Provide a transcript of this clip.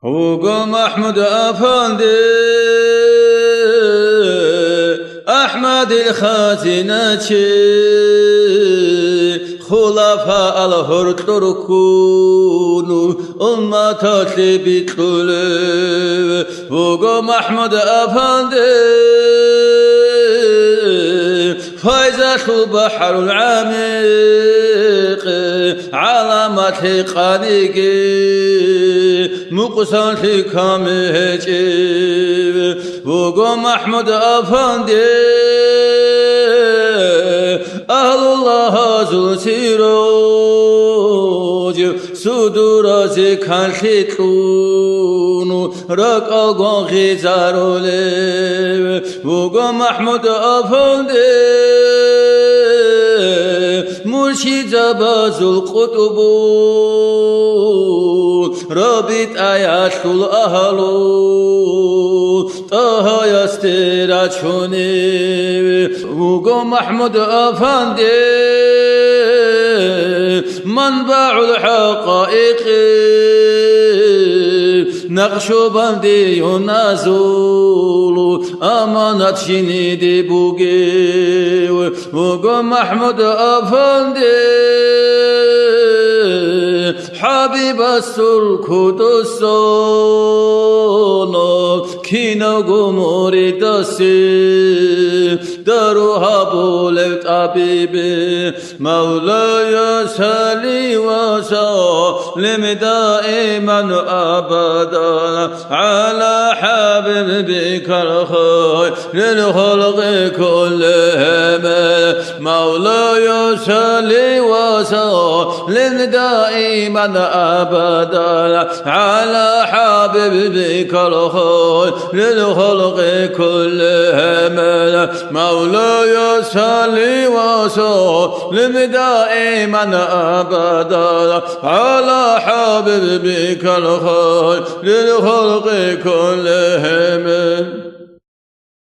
وقو محمود-Афанди أحمد الخازناتي خلفاء الهرطركون أمة بطول وقو محمود-Афанди فايزة البحر العميق علامة قانيق مقصان في كاميجي وقو محمود-Афанди أهل الله ذو سيروج صدور زكان شتون رقا غنغي زارولي وقو محمود-Афанди مرشد زباز القطبون رابط آيات الأهلو طه يستيراتشوني وقو محمود-Афанди منبع الحقائق نقشبندي ينازل أمانة شنيدي بوغي وقو محمود-Афанди حبيب السلكودسون كينو غموري دسي دروها بولت أبيبي مولاي صلي وسلم دائما أبدا على حبيبك الخير للخلق كلهم مولاي صلي وسلم دائما أبدا على حبيبك الخير للخلق كلهم مولاي صلي وسلم دائما أبدا على حبيبك الخير للخلق كلهم